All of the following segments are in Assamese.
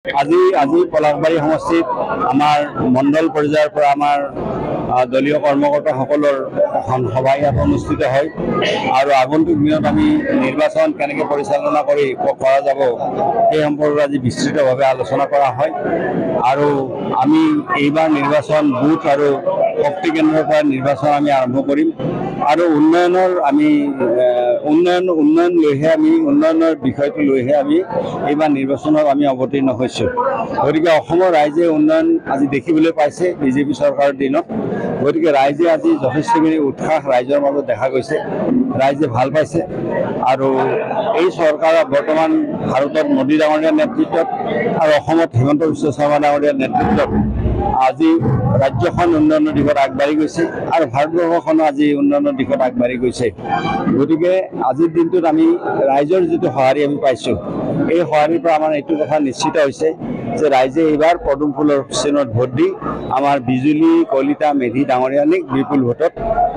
আজি আজি পলাশবাৰী সমষ্টিত আমাৰ মণ্ডল পৰ্যায়ৰ পৰা আমাৰ দলীয় কৰ্মকৰ্তাসকলৰ এখন সভা ইয়াত অনুষ্ঠিত হয় আৰু আগন্তুক দিনত আমি নিৰ্বাচন কেনেকৈ পৰিচালনা কৰা যাব সেই সম্পৰ্কে আজি বিস্তৃতভাৱে আলোচনা কৰা হয় আৰু আমি এইবাৰ নিৰ্বাচন বুথ আৰু শক্তি কেন্দ্ৰৰ পৰা নিৰ্বাচন আমি আৰম্ভ কৰিম আৰু উন্নয়নৰ আমি উন্নয়ন লৈহে আমি উন্নয়নৰ বিষয়টো লৈহে আমি এইবাৰ নিৰ্বাচনত আমি অৱতীৰ্ণ হৈছোঁ। গতিকে অসমৰ ৰাইজে উন্নয়ন আজি দেখিবলৈ পাইছে বিজেপি চৰকাৰৰ দিনত। গতিকে ৰাইজে আজি যথেষ্টখিনি উৎসাহ ৰাইজৰ মাজত দেখা গৈছে, ৰাইজে ভাল পাইছে আৰু এই চৰকাৰৰ বৰ্তমান ভাৰতত মোদী ডাঙৰীয়াৰ নেতৃত্বত আৰু অসমত হিমন্ত বিশ্ব শৰ্মা ডাঙৰীয়াৰ নেতৃত্বত আজি ৰাজ্যখন উন্নয়নৰ দিশত আগবাঢ়ি গৈছে আৰু ভাৰতবৰ্ষখনো আজি উন্নয়নৰ দিশত আগবাঢ়ি গৈছে। গতিকে আজিৰ দিনটোত আমি ৰাইজৰ যিটো সঁহাৰি আমি পাইছোঁ, এই সঁহাৰিৰ পৰা আমাৰ এইটো কথা নিশ্চিত হৈছে যে ৰাইজে এইবাৰ পদুম ফুলৰ চিনত ভোট দি আমাৰ বিজুলী কলিতা মেধি ডাঙৰীয়ানীক বিপুল ভোটত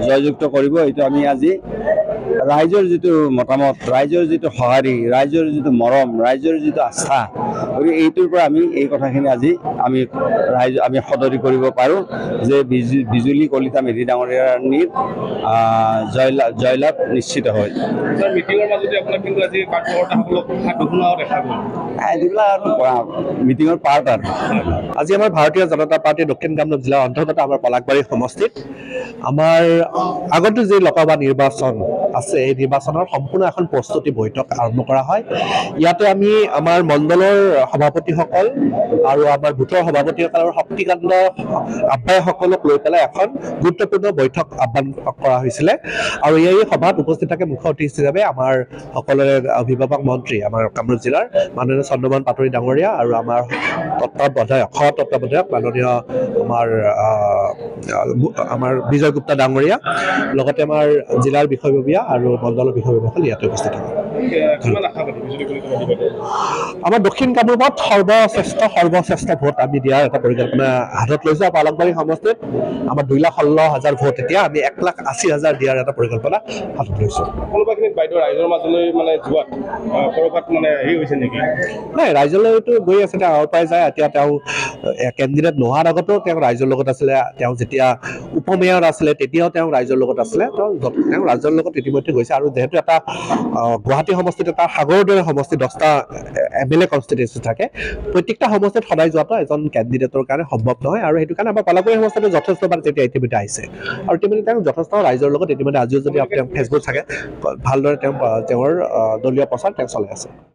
জয়যুক্ত কৰিব। এইটো আমি আজি ৰাইজৰ যিটো মতামত, ৰাইজৰ যিটো সঁহাৰি, ৰাইজৰ যিটো মৰম, ৰাইজৰ যিটো আস্থা, গতিকে এইটোৰ পৰা আমি এই কথাখিনি আজি আমি সদৰি কৰিব পাৰোঁ যে বিজুলী কলিতা মেধি ডাঙৰীয়ানীৰ জয়লাভ নিশ্চিত হয়। মিটিঙৰ মাজতে আপোনাক কিন্তু আজি কাৰ্যকৰ্তাসকলক দুখুনাও দেখা গ'ল। এইবিলাক আৰু মিটিঙৰ পাৰ্ট আৰু আজি আমাৰ ভাৰতীয় জনতা পাৰ্টীৰ দক্ষিণ কামৰূপ জিলাৰ অন্তৰ্গত আমাৰ পলাশবাৰী সমষ্টিত আমাৰ আগন্তুক যি লোকসভা নিৰ্বাচন আছে, এই নিৰ্বাচনৰ সম্পূৰ্ণ এখন প্ৰস্তুতি বৈঠক আৰম্ভ কৰা হয়। ইয়াতে আমি আমাৰ মণ্ডলৰ সভাপতিসকল আৰু আমাৰ বুথৰ সভাপতিসকলৰ শক্তিকান্ত আহ্বায়কসকলক লৈ পেলাই এখন গুৰুত্বপূৰ্ণ বৈঠক আহ্বান কৰা হৈছিলে আৰু এই সভাত উপস্থিত থাকে মুখ্য অতিথি হিচাপে আমাৰ সকলোৰে অভিভাৱক মন্ত্ৰী আমাৰ কামৰূপ জিলাৰ মাননীয় চন্দ্ৰমোহন পাটোৱাৰী ডাঙৰীয়া আৰু আমাৰ তত্ত্বাৱধায়ক মাননীয় আমাৰ বিজয় গুপ্তা ডাঙৰীয়া, লগতে আমাৰ জিলাৰ বিষয়ববীয়া আৰু মণ্ডলৰ বিষয়ববীয়াসকল ইয়াতে উপস্থিত থাকে। আমাৰ দক্ষিণ কামৰূপত সৰ্বশ্ৰেষ্ঠ ভোট আমি দিয়াৰ এটা পৰিকল্পনা হাতত লৈছোঁ। পলাশবাৰী সমষ্টিত আমাৰ 2,16,000 ভোট, এতিয়া আমি 1,80,000 দিয়াৰ এটা পৰিকল্পনা হাতত লৈছোঁ। কোনোবাখিনিত বাইদেউ ৰাইজৰ মাজলৈ যোৱাত ক'ৰবাত হেৰি হৈছে নেকি? নাই, ৰাইজলৈতো গৈ আছে, তেওঁ আগৰ পৰাই যায়। এতিয়া তেওঁ কেণ্ডিডেট নোহোৱাৰ আগতো তেওঁ ৰাইজৰ লগত আছিলে, তেওঁ যেতিয়া উপমেয়ৰ আছিলে তেতিয়াও তেওঁ ৰাইজৰ লগত আছিলে। তেওঁ ৰাইজৰ লগত ইতিমধ্যে গৈছে আৰু যিহেতু এটা গুৱাহাটী সমষ্টিত এটা সাগৰৰ দৰে সমষ্টি 10টা MLA কনষ্টিটুৱেঞ্চি থাকে, প্ৰত্যেকটা সমষ্টিত সদায় যোৱাটো এজন কেণ্ডিডেটৰ কাৰণে সম্ভৱ নহয় আৰু সেইটো কাৰণে আমাৰ পলাশবাৰী সমষ্টিটো যথেষ্টবাৰ তেতিয়া ইতিমধ্যে আহিছে আৰু ইতিমধ্যে তেওঁ যথেষ্ট ৰাইজৰ লগত ইতিমধ্যে আজিও যদি তেওঁ ফেচবুক থাকে ভালদৰে তেওঁৰ দলীয় প্ৰচাৰ তেওঁ চলাই আছে।